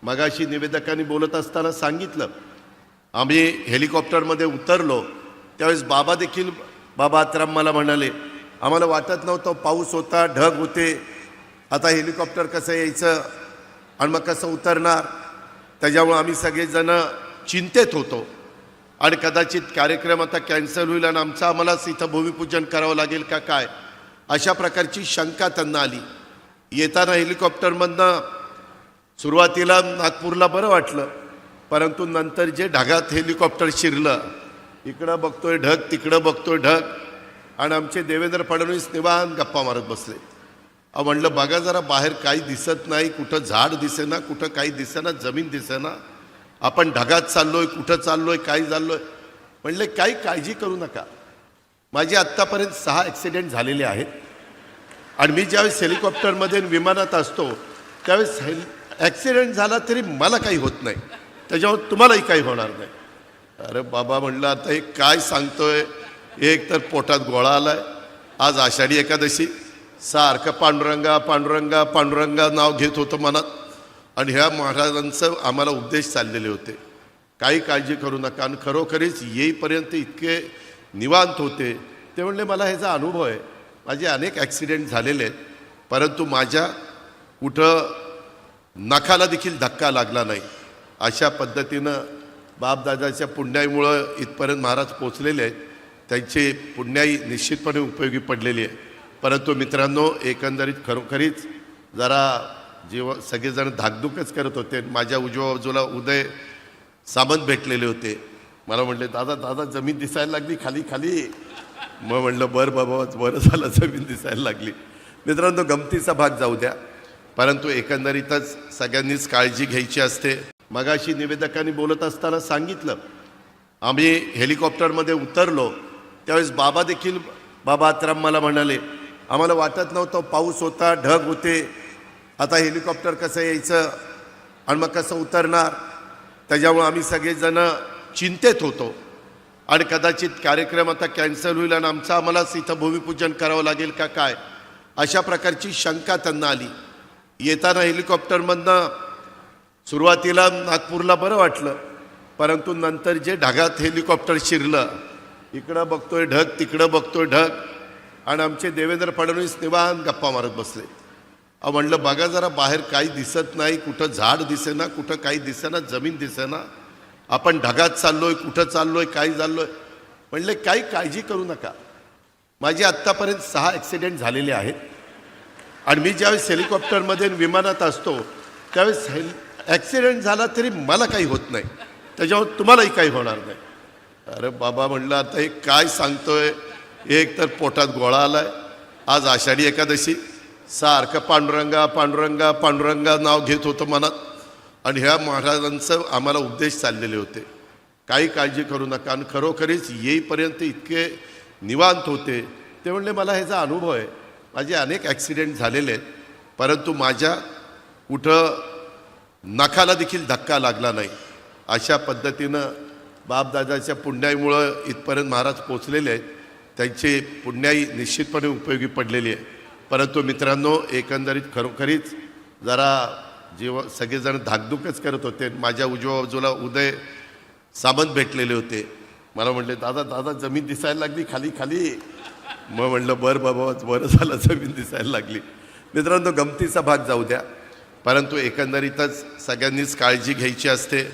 मगाशी निवेदकांनी बोलत असताना सांगितलं, आम्ही हेलिकॉप्टरमध्ये उतरलो त्यावेळेस बाबा देखील, बाबा आत्राम मला म्हणाले, आम्हाला वाटत नव्हतं, पाऊस होता, ढग होते, आता हेलिकॉप्टर कसं यायचं आणि मग कसं उतरणार, त्याच्यामुळे आम्ही सगळेजण चिंतेत होतो आणि कदाचित कार्यक्रम आता कॅन्सल होईल आणि आम्हालाच इथं भूमिपूजन करावं लागेल का काय, अशा प्रकारची शंका त्यांना आली. येताना हेलिकॉप्टरमधनं सुरुवातीला नागपूरला बरं वाटलं, परंतु नंतर जे ढगात हेलिकॉप्टर शिरलं, इकडं बघतोय ढग, तिकडं बघतोय ढग, आणि आमचे देवेंद्र फडणवीस निवांत गप्पा मारत बसले. म्हणलं बघा जरा बाहेर काही दिसत नाही, कुठं झाड दिसेना, कुठं काही दिसेना, जमीन दिसेना, आपण ढगात चाललोय, कुठं चाललोय, काय चाललोय. म्हणले काही काळजी करू नका. माझे आत्तापर्यंत 6 ॲक्सिडेंट झालेले आहेत आणि मी ज्यावेळेस हेलिकॉप्टरमध्ये विमानात असतो त्यावेळेस ॲक्सिडेंट झाला तरी मला काही होत नाही, त्याच्यावर तुम्हालाही काही होणार नाही. अरे बाबा म्हणलं आता हे काय सांगतोय, एक तर पोटात गोळा आलाय, आज आषाढी एकादशी, सारखं पांडुरंगा पांडुरंगा पांडुरंगा नाव घेत होतं मनात, आणि ह्या महाराजांचं आम्हाला उपदेश चाललेले होते, काही काळजी करू नका. आणि खरोखरीच येईपर्यंत इतके निवांत होते. ते म्हणले मला ह्याचा अनुभव आहे, माझे अनेक ॲक्सिडेंट झालेले आहेत, परंतु माझ्या कुठं नखाला देखील धक्का लागला नाही. अशा पद्धतीनं बापदादाच्या पुण्याईमुळं इथपर्यंत महाराज पोचलेले आहेत. त्यांची पुण्याई निश्चितपणे उपयोगी पडलेली आहे. परंतु मित्रांनो, एकंदरीत खरोखरीच जरा सगळेजण धाकधूकच करत होते. माझ्या उजव्या बाजूला उदय सामंत भेटलेले होते. मला म्हणले दादा दादा जमीन दिसायला लागली खाली खाली. मग म्हणलं बरं बाबा, बरं झालं जमीन दिसायला लागली. मित्रांनो, गमतीचा भाग जाऊ द्या, परंतु एकंदरीतच सगळ्यांनीच काळजी घ्यायची असते. मगाशी निवेदकांनी बोलत असताना सांगितलं, आम्ही हेलिकॉप्टरमध्ये उतरलो त्यावेळेस बाबा देखील, बाबा आत्राम मला म्हणाले, आम्हाला वाटत नव्हतं, पाऊस होता, ढग होते, आता हेलिकॉप्टर कसं यायचं आणि मग कसं उतरणार, त्याच्यामुळे आम्ही सगळेजण चिंतेत होतो आणि कदाचित कार्यक्रम आता कॅन्सल होईल आणि आम्हालाच इथं भूमिपूजन करावं लागेल का काय, अशा प्रकारची शंका त्यांना आली. येताना हेलिकॉप्टरमधनं सुरुवातीला नागपूरला बरं वाटलं, परंतु नंतर जे ढगात हेलिकॉप्टर शिरलं, इकडं बघतोय ढग, तिकडं बघतोय ढग, आणि आमचे देवेंद्र फडणवीस निवांत गप्पा मारत बसले. म्हणलं बघा जरा बाहेर काही दिसत नाही, कुठं झाड दिसेना, कुठं काही दिसेना, जमीन दिसेना, आपण ढगात चाललोय, कुठं चाललोय, काय चाललोय. म्हणले काही काळजी करू नका. माझे आत्तापर्यंत 6 ॲक्सिडेंट झालेले आहेत आणि मी ज्यावेळेस हेलिकॉप्टरमध्ये विमानात असतो त्यावेळेस ॲक्सिडेंट झाला तरी मला काही होत नाही, त्याच्यावर तुम्हालाही काही होणार नाही. अरे बाबा म्हणलं आता हे काय सांगतोय, एक तर पोटात गोळा आलाय, आज आषाढी एकादशी, सारखं पांडुरंगा पांडुरंगा पांडुरंगा नाव घेत होतं मनात, आणि ह्या महाराजांचं आम्हाला उपदेश चाललेले होते, काही काळजी करू नका. आणि खरोखरीच येईपर्यंत इतके निवांत होते. ते म्हणले मला ह्याचा अनुभव आहे, माझे अनेक ॲक्सिडेंट झालेले आहेत, परंतु माझ्या कुठं नखाला देखील धक्का लागला नाही. अशा पद्धतीनं बापदादाच्या पुण्याईमुळं इथपर्यंत महाराज पोचलेले आहेत. त्यांची पुण्याई निश्चितपणे उपयोगी पडलेली आहे. परंतु मित्रांनो, एकंदरीत खरोखरीच जरा सगळेजण धाकधूकच करत होते. माझ्या उजव्या बाजूला उदय सामंत भेटलेले होते. मला म्हणले दादा दादा जमीन दिसायला लागली खाली खाली. मग म्हणलं बरं बाबा, बरं झालं जमीन दिसायला लागली. मित्रांनो, गमतीचा भाग जाऊ द्या, परंतु एकंदरीतच सगळ्यांनीच काळजी घ्यायची असते.